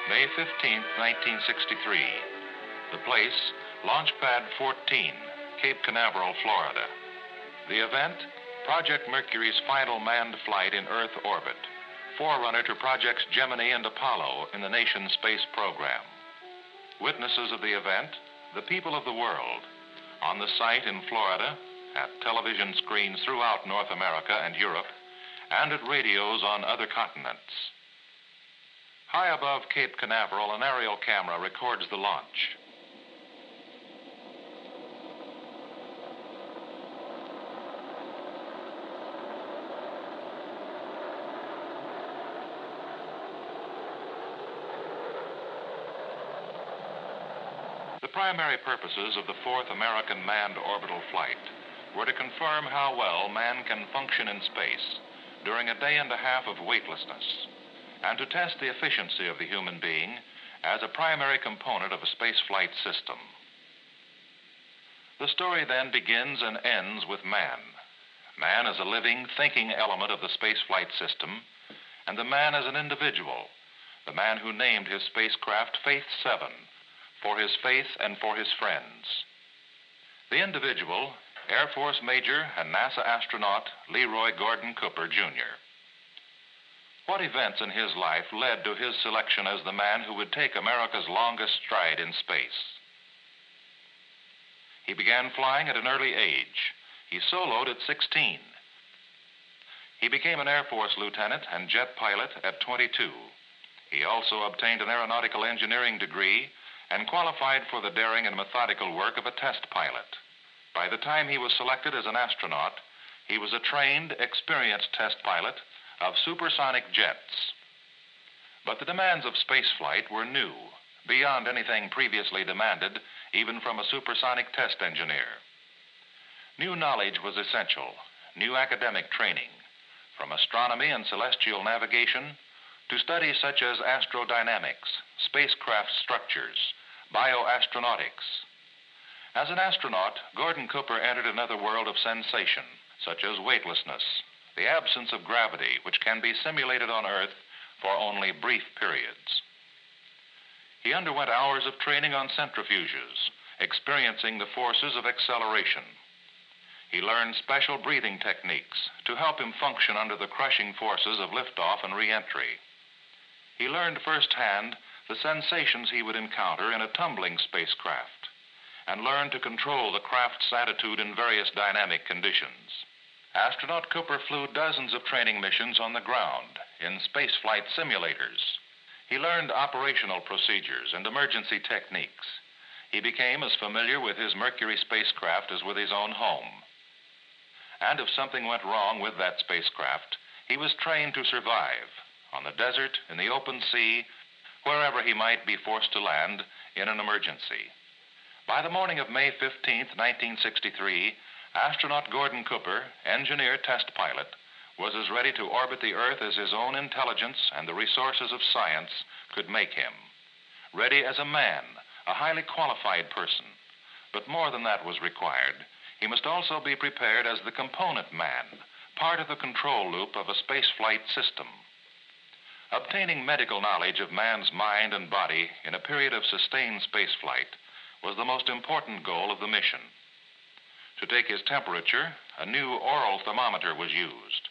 May 15, 1963. The place, Launchpad 14, Cape Canaveral, Florida. The event, Project Mercury's final manned flight in Earth orbit, forerunner to Projects Gemini and Apollo in the nation's space program. Witnesses of the event, the people of the world, on the site in Florida, at television screens throughout North America and Europe, and at radios on other continents. High above Cape Canaveral, an aerial camera records the launch. The primary purposes of the fourth American manned orbital flight were to confirm how well man can function in space during a day and a half of weightlessness, and to test the efficiency of the human being as a primary component of a spaceflight system. The story then begins and ends with man. Man as a living, thinking element of the spaceflight system, and the man as an individual, the man who named his spacecraft Faith 7, for his faith and for his friends. The individual, Air Force Major and NASA astronaut Leroy Gordon Cooper, Jr. What events in his life led to his selection as the man who would take America's longest stride in space? He began flying at an early age. He soloed at 16. He became an Air Force lieutenant and jet pilot at 22. He also obtained an aeronautical engineering degree and qualified for the daring and methodical work of a test pilot. By the time he was selected as an astronaut, he was a trained, experienced test pilot of supersonic jets. But the demands of spaceflight were new, beyond anything previously demanded, even from a supersonic test engineer. New knowledge was essential, new academic training, from astronomy and celestial navigation to studies such as astrodynamics, spacecraft structures, bioastronautics. As an astronaut, Gordon Cooper entered another world of sensation, such as weightlessness, the absence of gravity, which can be simulated on Earth for only brief periods. He underwent hours of training on centrifuges, experiencing the forces of acceleration. He learned special breathing techniques to help him function under the crushing forces of liftoff and re-entry. He learned firsthand the sensations he would encounter in a tumbling spacecraft, and learned to control the craft's attitude in various dynamic conditions. Astronaut Cooper flew dozens of training missions on the ground in spaceflight simulators. He learned operational procedures and emergency techniques. He became as familiar with his Mercury spacecraft as with his own home. And if something went wrong with that spacecraft, he was trained to survive on the desert, in the open sea, wherever he might be forced to land in an emergency. By the morning of May 15, 1963, astronaut Gordon Cooper, engineer test pilot, was as ready to orbit the Earth as his own intelligence and the resources of science could make him. Ready as a man, a highly qualified person. But more than that was required. He must also be prepared as the component man, part of the control loop of a spaceflight system. Obtaining medical knowledge of man's mind and body in a period of sustained spaceflight was the most important goal of the mission. To take his temperature, a new oral thermometer was used.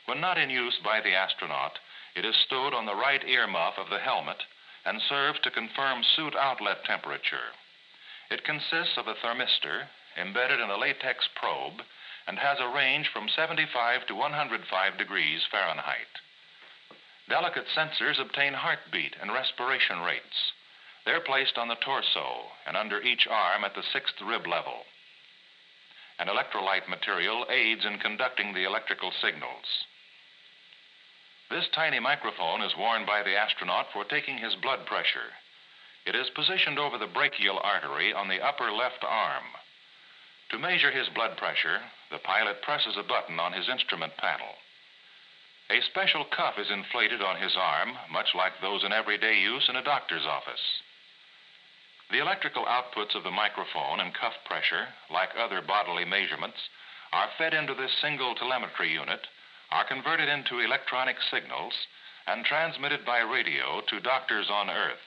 When not in use by the astronaut, it is stowed on the right earmuff of the helmet and serves to confirm suit outlet temperature. It consists of a thermistor embedded in a latex probe and has a range from 75 to 105 degrees Fahrenheit. Delicate sensors obtain heartbeat and respiration rates. They're placed on the torso and under each arm at the 6th rib level. An electrolyte material aids in conducting the electrical signals. This tiny microphone is worn by the astronaut for taking his blood pressure. It is positioned over the brachial artery on the upper left arm. To measure his blood pressure, the pilot presses a button on his instrument panel. A special cuff is inflated on his arm, much like those in everyday use in a doctor's office. The electrical outputs of the microphone and cuff pressure, like other bodily measurements, are fed into this single telemetry unit, are converted into electronic signals, and transmitted by radio to doctors on Earth.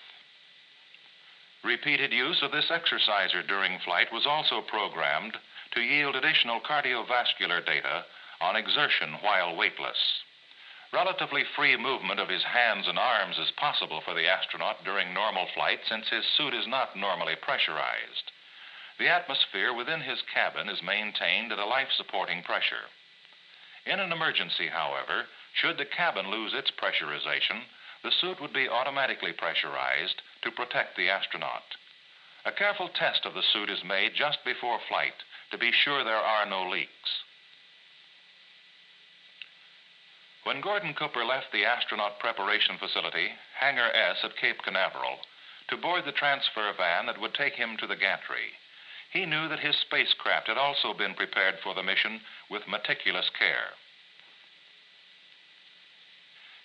Repeated use of this exerciser during flight was also programmed to yield additional cardiovascular data on exertion while weightless. Relatively free movement of his hands and arms is possible for the astronaut during normal flight since his suit is not normally pressurized. The atmosphere within his cabin is maintained at a life-supporting pressure. In an emergency, however, should the cabin lose its pressurization, the suit would be automatically pressurized to protect the astronaut. A careful test of the suit is made just before flight to be sure there are no leaks. When Gordon Cooper left the astronaut preparation facility, Hangar S at Cape Canaveral, to board the transfer van that would take him to the gantry, he knew that his spacecraft had also been prepared for the mission with meticulous care.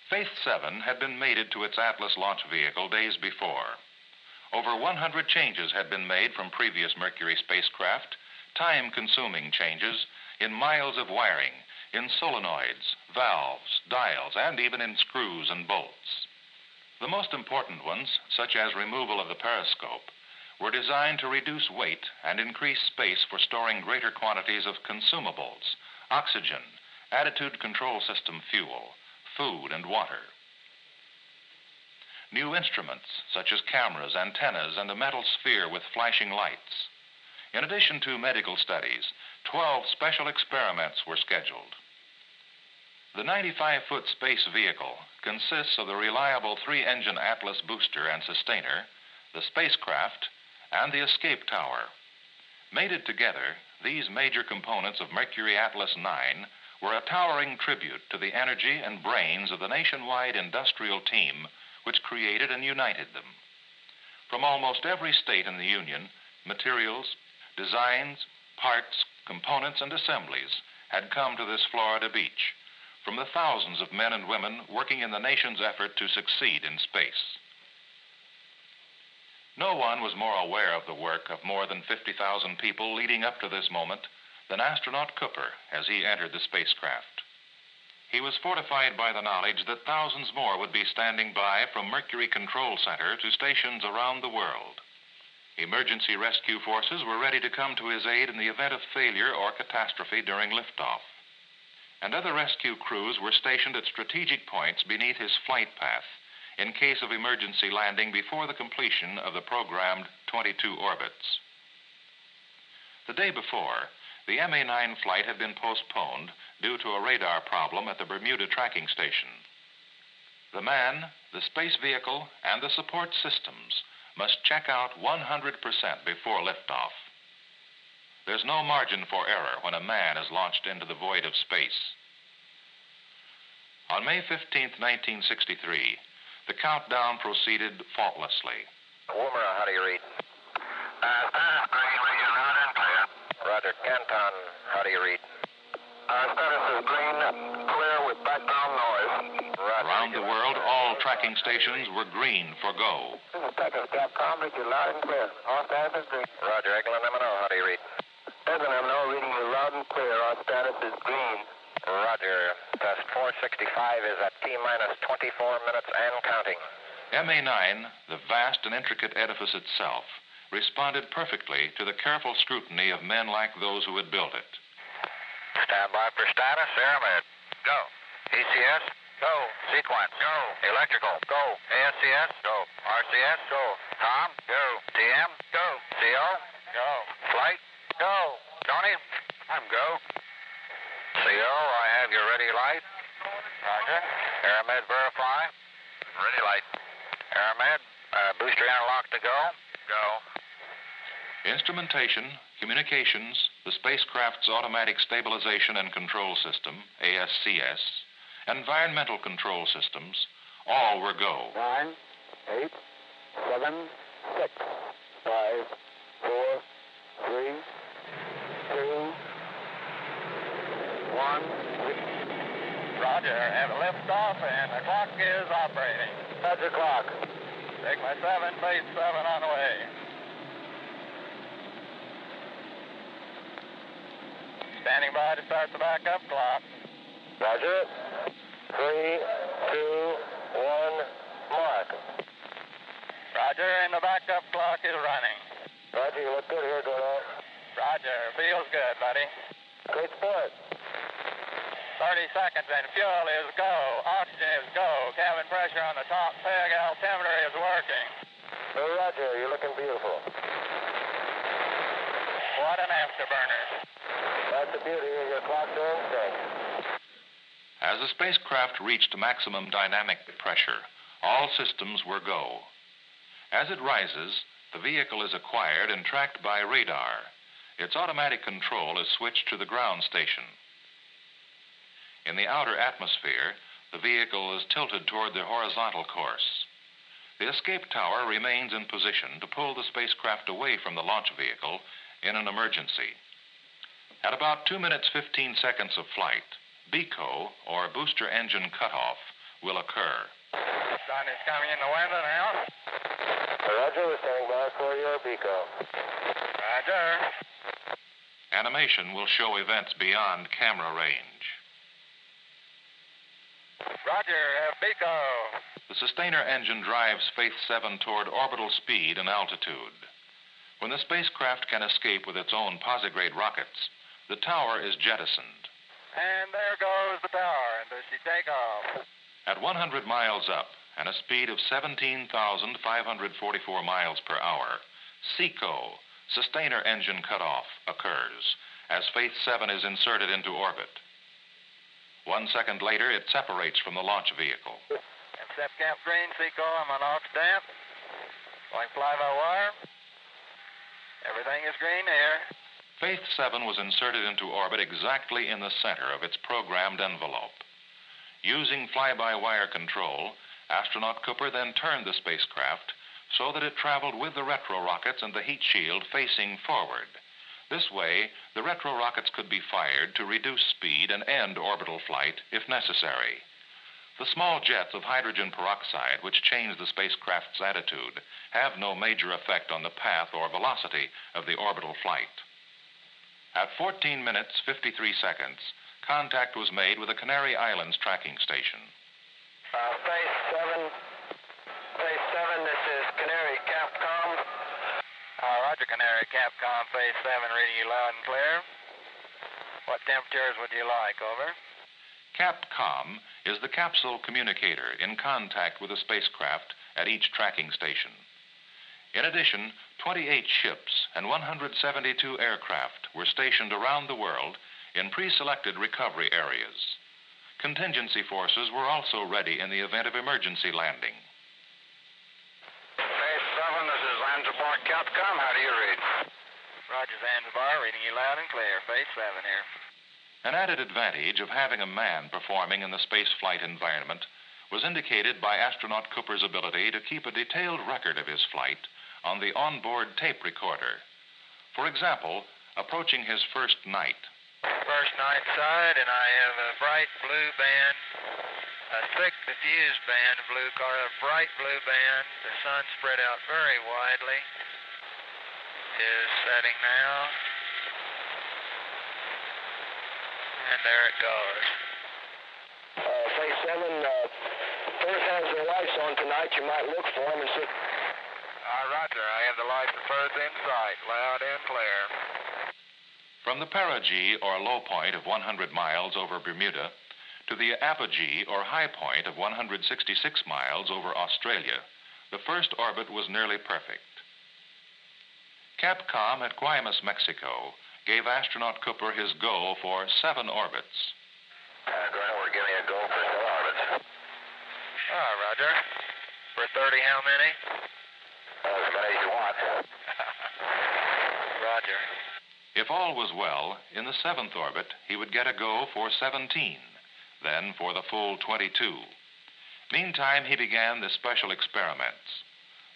Faith 7 had been mated to its Atlas launch vehicle days before. Over 100 changes had been made from previous Mercury spacecraft, time-consuming changes in miles of wiring, in solenoids, valves, dials, and even in screws and bolts. The most important ones, such as removal of the periscope, were designed to reduce weight and increase space for storing greater quantities of consumables, oxygen, attitude control system fuel, food, and water. New instruments, such as cameras, antennas, and a metal sphere with flashing lights. In addition to medical studies, 12 special experiments were scheduled. The 95-foot space vehicle consists of the reliable 3-engine Atlas booster and sustainer, the spacecraft, and the escape tower. Mated together, these major components of Mercury-Atlas 9 were a towering tribute to the energy and brains of the nationwide industrial team which created and united them. From almost every state in the Union, materials, designs, parts, components, and assemblies had come to this Florida beach, from the thousands of men and women working in the nation's effort to succeed in space. No one was more aware of the work of more than 50,000 people leading up to this moment than astronaut Cooper as he entered the spacecraft. He was fortified by the knowledge that thousands more would be standing by from Mercury Control Center to stations around the world. Emergency rescue forces were ready to come to his aid in the event of failure or catastrophe during liftoff. And other rescue crews were stationed at strategic points beneath his flight path in case of emergency landing before the completion of the programmed 22 orbits. The day before, the MA-9 flight had been postponed due to a radar problem at the Bermuda tracking station. The man, the space vehicle, and the support systems must check out 100% before liftoff. There's no margin for error when a man is launched into the void of space. On May 15, 1963, the countdown proceeded faultlessly. Woomer, how do you read? Green, region round and clear. Roger. Canton, how do you read? Status is green, clear with background noise. Roger. Around the world, all tracking stations were green for go. This is Texas Capcom, reading loud and clear. All status is green. Roger. Eglin M&O, how do you read? Eglin M&O, reading you loud and clear. All status is green. Roger. Test 465 is at T-minus 24 minutes and counting. MA-9, the vast and intricate edifice itself, responded perfectly to the careful scrutiny of men like those who had built it. Stand by for status. Airmed. Go. ECS. Go. Sequence. Go. Electrical. Go. ASCS. Go. RCS. Go. Tom. Go. TM. Go. CO. Go. Flight. Go. Tony. I'm go. CO, I have your ready light. Roger. Airmed verify. Ready light. Airmed, booster interlock to go. Go. Instrumentation, communications, the spacecraft's automatic stabilization and control system, ASCS, environmental control systems, all were go. 9, 8, 7, 6, 5, 4, 3, 2, 1. Roger. Have a lift off and the clock is operating. That's the clock. Take my 7, base 7 on the way. Standing by to start the backup clock. Roger. 3, 2, 1, mark. Roger, and the backup clock is running. Roger, you look good here, Dodo. Roger, feels good, buddy. Great sport. 30 seconds and fuel is go. Oxygen is go. Cabin pressure on the top peg altimeter is working. Hey, Roger, you're looking beautiful. What an afterburner. That's the beauty of your clock doing thing. As the spacecraft reached maximum dynamic pressure, all systems were go. As it rises, the vehicle is acquired and tracked by radar. Its automatic control is switched to the ground station. In the outer atmosphere, the vehicle is tilted toward the horizontal course. The escape tower remains in position to pull the spacecraft away from the launch vehicle in an emergency. At about 2 minutes 15 seconds of flight, BECO, or booster engine cutoff, will occur. Sun is coming in the window now. Roger, we're standing by for your BECO. Roger. Animation will show events beyond camera range. Roger, BECO. The sustainer engine drives Faith 7 toward orbital speed and altitude. When the spacecraft can escape with its own posigrade rockets, the tower is jettisoned. And there goes the tower. And does she take off? At 100 miles up and a speed of 17,544 miles per hour, SECO, sustainer engine cutoff, occurs as Faith 7 is inserted into orbit. 1 second later, it separates from the launch vehicle. And Sep Camp Green, SECO, I'm on aux stamp. Going fly-by-wire. Everything is green here. Faith 7 was inserted into orbit exactly in the center of its programmed envelope. Using fly-by-wire control, astronaut Cooper then turned the spacecraft so that it traveled with the retro rockets and the heat shield facing forward. This way, the retro rockets could be fired to reduce speed and end orbital flight if necessary. The small jets of hydrogen peroxide, which change the spacecraft's attitude, have no major effect on the path or velocity of the orbital flight. At 14 minutes 53 seconds, contact was made with the Canary Islands tracking station. Faith 7, this is Canary Capcom. Roger, Canary Capcom, Phase 7, reading you loud and clear. What temperatures would you like, over? Capcom is the capsule communicator in contact with the spacecraft at each tracking station. In addition, 28 ships and 172 aircraft were stationed around the world in pre-selected recovery areas. Contingency forces were also ready in the event of emergency landing. Phase 7, this is Zanzibar Capcom. How do you read? Roger, Zanzibar, reading you loud and clear. Phase 7 here. An added advantage of having a man performing in the spaceflight environment was indicated by astronaut Cooper's ability to keep a detailed record of his flight on the onboard tape recorder. For example, approaching his first night. First night side, and I have a bright blue band, a thick diffused band of blue color, a bright blue band. The sun spread out very widely. Is setting now. And there it goes. Phase 7, Perth has the lights on tonight. You might look for them and see. Roger, I have the lights of Perth in sight, loud and clear. From the perigee or low point of 100 miles over Bermuda to the apogee or high point of 166 miles over Australia, the first orbit was nearly perfect. Capcom at Guaymas, Mexico, gave astronaut Cooper his go for 7 orbits. We're giving a go for 7 orbits. Roger. For 30, how many? As many as you want. Roger. If all was well, in the 7th orbit, he would get a go for 17, then for the full 22. Meantime, he began the special experiments.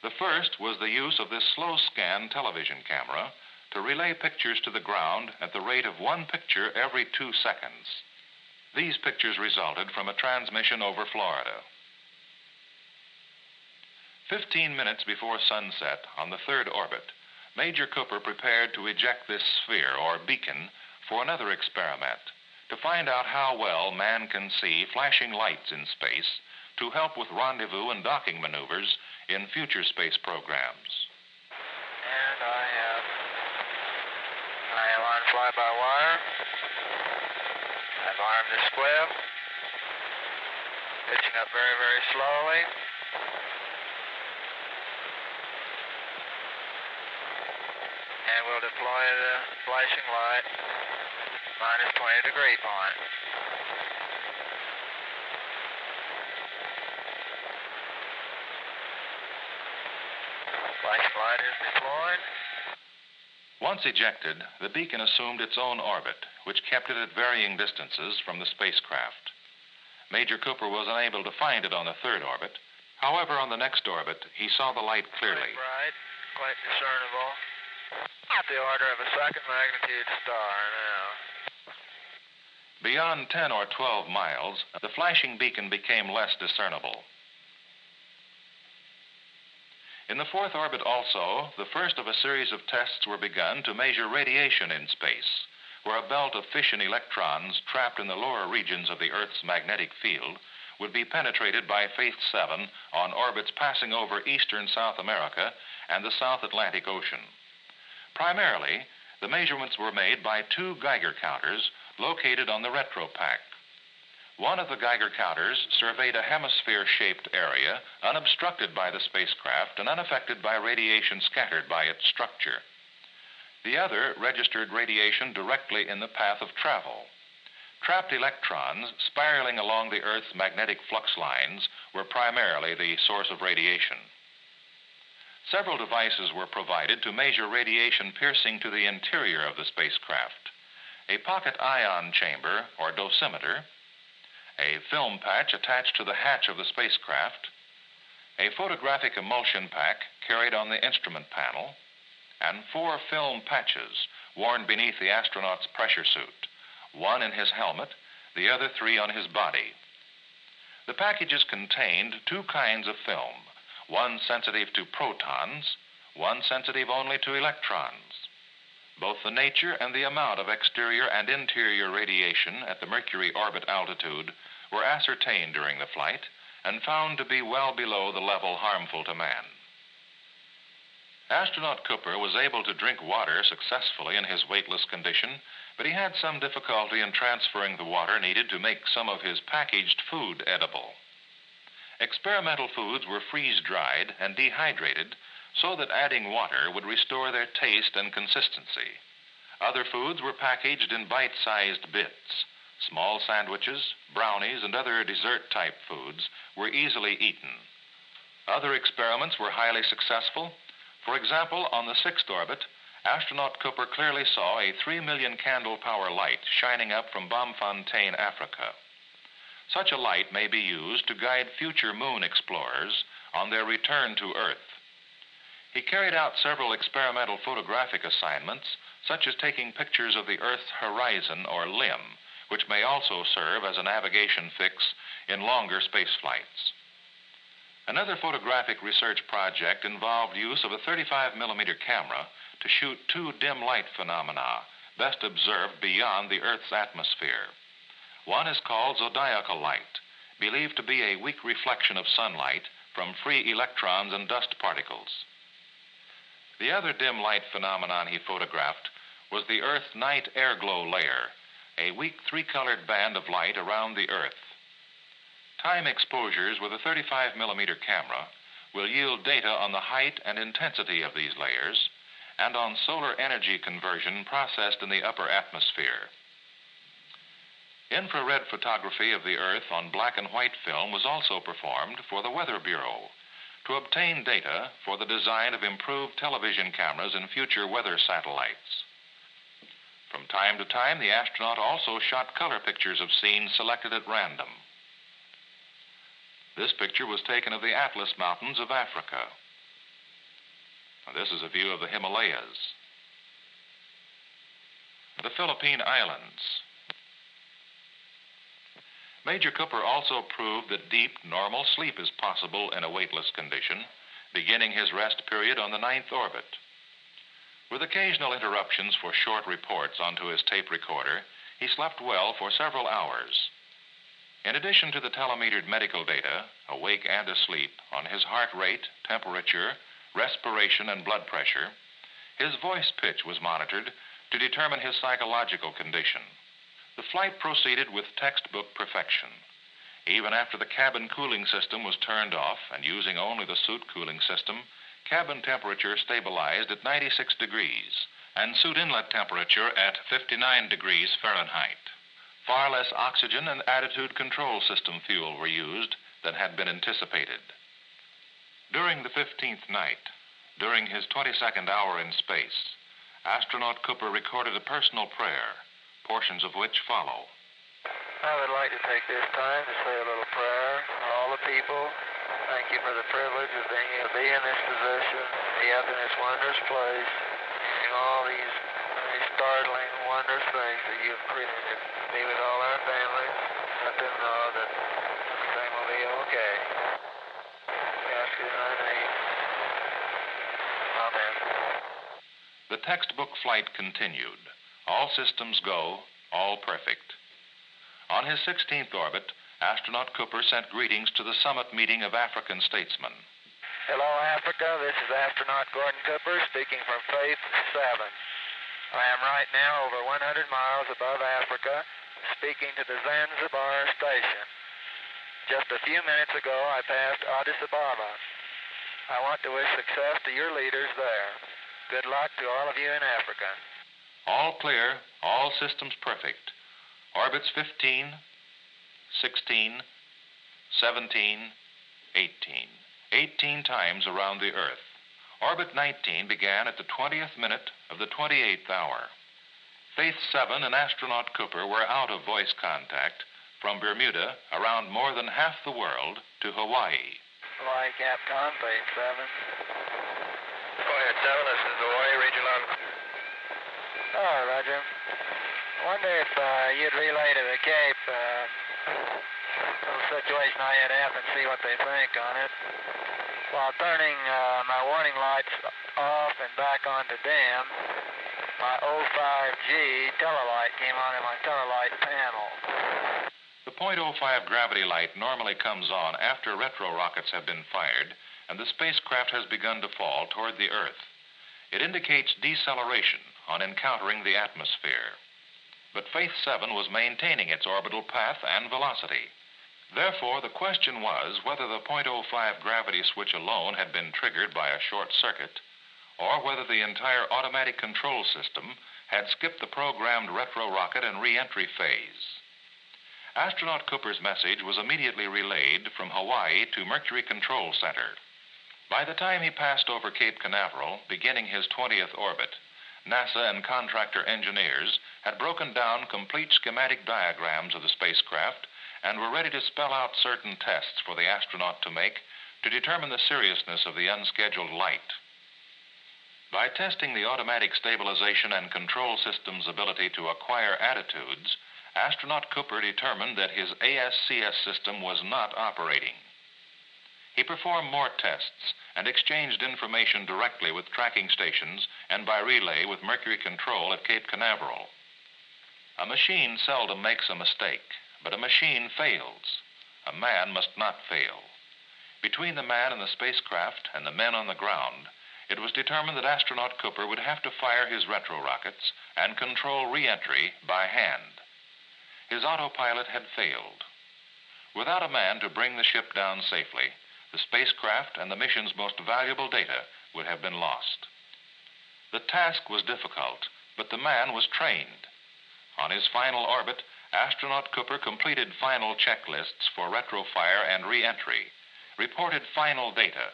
The first was the use of this slow-scan television camera to relay pictures to the ground at the rate of 1 picture every 2 seconds. These pictures resulted from a transmission over Florida. 15 minutes before sunset on the 3rd orbit, Major Cooper prepared to eject this sphere or beacon for another experiment to find out how well man can see flashing lights in space to help with rendezvous and docking maneuvers in future space programs. And I am on fly-by-wire. I've armed the squib. Pitching up very, very slowly. And we'll deploy the flashing light minus 20 degree point. Flashing light is deployed. Once ejected, the beacon assumed its own orbit, which kept it at varying distances from the spacecraft. Major Cooper was unable to find it on the third orbit. However, on the next orbit, he saw the light clearly. Quite bright, quite discernible. At the order of a second magnitude star now. Beyond 10 or 12 miles, the flashing beacon became less discernible. In the fourth orbit also, the first of a series of tests were begun to measure radiation in space, where a belt of fission electrons trapped in the lower regions of the Earth's magnetic field would be penetrated by Faith 7 on orbits passing over eastern South America and the South Atlantic Ocean. Primarily, the measurements were made by two Geiger counters located on the RetroPack. One of the Geiger counters surveyed a hemisphere-shaped area unobstructed by the spacecraft and unaffected by radiation scattered by its structure. The other registered radiation directly in the path of travel. Trapped electrons spiraling along the Earth's magnetic flux lines were primarily the source of radiation. Several devices were provided to measure radiation piercing to the interior of the spacecraft. A pocket ion chamber, or dosimeter, a film patch attached to the hatch of the spacecraft, a photographic emulsion pack carried on the instrument panel, and 4 film patches worn beneath the astronaut's pressure suit, one in his helmet, the other 3 on his body. The packages contained 2 kinds of film, one sensitive to protons, one sensitive only to electrons. Both the nature and the amount of exterior and interior radiation at the Mercury orbit altitude were ascertained during the flight and found to be well below the level harmful to man. Astronaut Cooper was able to drink water successfully in his weightless condition, but he had some difficulty in transferring the water needed to make some of his packaged food edible. Experimental foods were freeze-dried and dehydrated so that adding water would restore their taste and consistency. Other foods were packaged in bite-sized bits. Small sandwiches, brownies, and other dessert-type foods were easily eaten. Other experiments were highly successful. For example, on the 6th orbit, astronaut Cooper clearly saw a 3 million candle power light shining up from Bomfontein, Africa. Such a light may be used to guide future moon explorers on their return to Earth. He carried out several experimental photographic assignments, such as taking pictures of the Earth's horizon or limb, which may also serve as a navigation fix in longer space flights. Another photographic research project involved use of a 35mm camera to shoot 2 dim light phenomena best observed beyond the Earth's atmosphere. One is called zodiacal light, believed to be a weak reflection of sunlight from free electrons and dust particles. The other dim light phenomenon he photographed was the Earth's night airglow layer, a weak 3-colored band of light around the Earth. Time exposures with a 35mm camera will yield data on the height and intensity of these layers and on solar energy conversion processed in the upper atmosphere. Infrared photography of the Earth on black and white film was also performed for the Weather Bureau to obtain data for the design of improved television cameras in future weather satellites. From time to time, the astronaut also shot color pictures of scenes selected at random. This picture was taken of the Atlas Mountains of Africa. Now, this is a view of the Himalayas, the Philippine Islands. Major Cooper also proved that deep, normal sleep is possible in a weightless condition, beginning his rest period on the 9th orbit. With occasional interruptions for short reports onto his tape recorder, he slept well for several hours. In addition to the telemetered medical data, awake and asleep, on his heart rate, temperature, respiration, and blood pressure, his voice pitch was monitored to determine his psychological condition. The flight proceeded with textbook perfection. Even after the cabin cooling system was turned off and using only the suit cooling system, cabin temperature stabilized at 96 degrees and suit inlet temperature at 59 degrees Fahrenheit. Far less oxygen and attitude control system fuel were used than had been anticipated. During the 15th night, during his 22nd hour in space, astronaut Cooper recorded a personal prayer, portions of which follow. I would like to take this time to say a little prayer for all the people. Thank you for the privilege of being able to be in this position, be up in this wondrous place, doing all these startling, wondrous things that you've created. Be with all our families. Let them know that everything will be okay. We ask it in thy name. Amen. The textbook flight continued. All systems go, all perfect. On his 16th orbit, astronaut Cooper sent greetings to the summit meeting of African statesmen. Hello, Africa. This is astronaut Gordon Cooper speaking from Faith 7. I am right now over 100 miles above Africa, speaking to the Zanzibar station. Just a few minutes ago, I passed Addis Ababa. I want to wish success to your leaders there. Good luck to all of you in Africa. All clear, all systems perfect. Orbits 15, 16, 17, 18. 18 times around the Earth. Orbit 19 began at the 20th minute of the 28th hour. Faith 7 and astronaut Cooper were out of voice contact from Bermuda around more than half the world to Hawaii. Hawaii, Capcom, Faith 7. Go ahead, 7. This is Hawaii, regional. Oh, Roger. I wonder if you'd relay to the Cape little situation I had happen, see what they think on it. While turning my warning lights off and back onto dim, my 05G telelight came on in my telelight panel. The .05 gravity light normally comes on after retro rockets have been fired and the spacecraft has begun to fall toward the Earth. It indicates deceleration on encountering the atmosphere. But Faith 7 was maintaining its orbital path and velocity. Therefore, the question was whether the .05 gravity switch alone had been triggered by a short circuit, or whether the entire automatic control system had skipped the programmed retro rocket and re-entry phase. Astronaut Cooper's message was immediately relayed from Hawaii to Mercury Control Center. By the time he passed over Cape Canaveral, beginning his 20th orbit, NASA and contractor engineers had broken down complete schematic diagrams of the spacecraft and were ready to spell out certain tests for the astronaut to make to determine the seriousness of the unscheduled light. By testing the automatic stabilization and control system's ability to acquire attitudes, astronaut Cooper determined that his ASCS system was not operating. He performed more tests and exchanged information directly with tracking stations and by relay with Mercury Control at Cape Canaveral. A machine seldom makes a mistake, but a machine fails. A man must not fail. Between the man in the spacecraft and the men on the ground, it was determined that astronaut Cooper would have to fire his retro rockets and control re-entry by hand. His autopilot had failed. Without a man to bring the ship down safely, the spacecraft and the mission's most valuable data would have been lost. The task was difficult, but the man was trained. On his final orbit, astronaut Cooper completed final checklists for retrofire and re-entry, reported final data.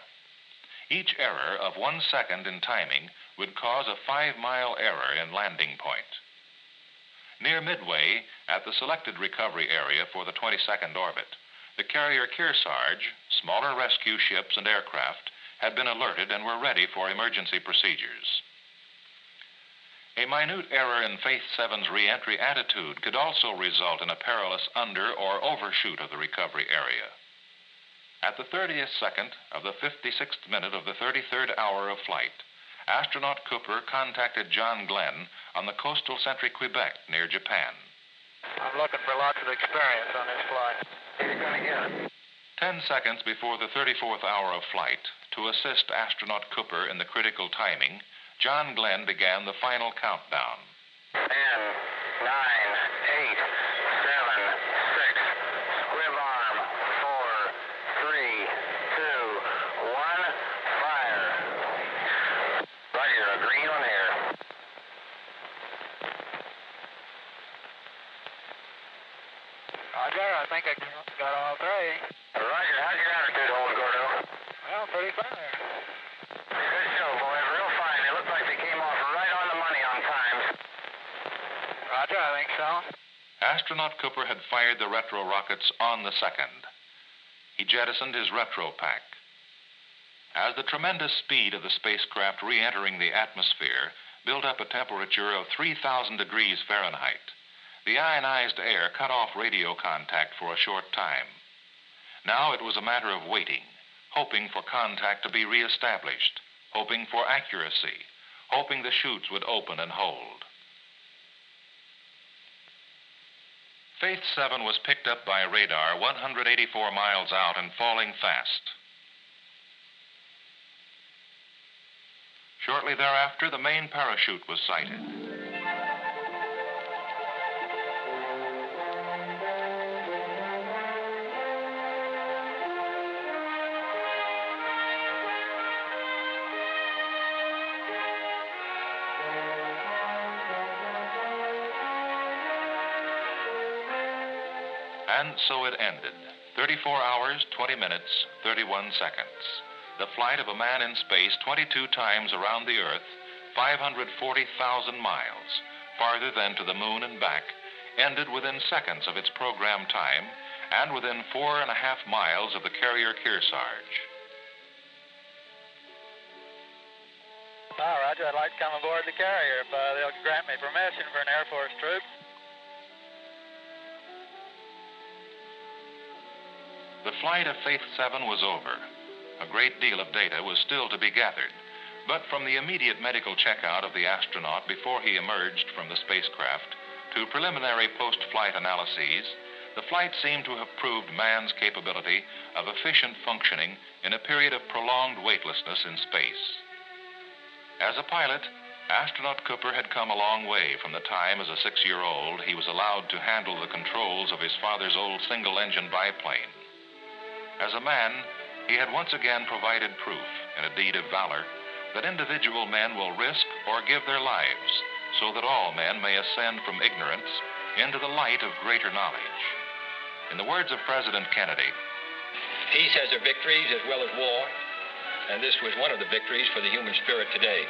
Each error of 1 second in timing would cause a 5-mile error in landing point. Near midway, at the selected recovery area for the 22nd orbit, the carrier Kearsarge, smaller rescue ships and aircraft had been alerted and were ready for emergency procedures. A minute error in Faith 7's re-entry attitude could also result in a perilous under or overshoot of the recovery area. At the 30th second of the 56th minute of the 33rd hour of flight, astronaut Cooper contacted John Glenn on the coastal Century Quebec near Japan. I'm looking for lots of experience on this flight. You're going to get it. 10 seconds before the 34th hour of flight, to assist astronaut Cooper in the critical timing, John Glenn began the final countdown. 10, 9, 8, 7, 6, squib arm, 4, 3, 2, 1, fire. Roger, a green one here. Roger, I think I got all three. Roger, how's your attitude holding, Gordo? Well, pretty fine. Good show, boys. Real fine. They look like they came off right on the money on time. Roger, I think so. Astronaut Cooper had fired the retro rockets on the second. He jettisoned his retro pack. As the tremendous speed of the spacecraft re-entering the atmosphere built up a temperature of 3,000 degrees Fahrenheit, the ionized air cut off radio contact for a short time. Now it was a matter of waiting, hoping for contact to be reestablished, hoping for accuracy, hoping the chutes would open and hold. Faith 7 was picked up by radar 184 miles out and falling fast. Shortly thereafter, the main parachute was sighted. And so it ended. 34 hours, 20 minutes, 31 seconds. The flight of a man in space 22 times around the Earth, 540,000 miles, farther than to the moon and back, ended within seconds of its program time and within 4.5 miles of the carrier Kearsarge. Oh, Roger, I'd like to come aboard the carrier if they'll grant me permission for an Air Force troop. The flight of Faith 7 was over. A great deal of data was still to be gathered, but from the immediate medical checkout of the astronaut before he emerged from the spacecraft to preliminary post-flight analyses, the flight seemed to have proved man's capability of efficient functioning in a period of prolonged weightlessness in space. As a pilot, astronaut Cooper had come a long way from the time as a 6-year-old he was allowed to handle the controls of his father's old single-engine biplane. As a man, he had once again provided proof in a deed of valor that individual men will risk or give their lives so that all men may ascend from ignorance into the light of greater knowledge. In the words of President Kennedy, "Peace has her victories as well as war, and this was one of the victories for the human spirit today.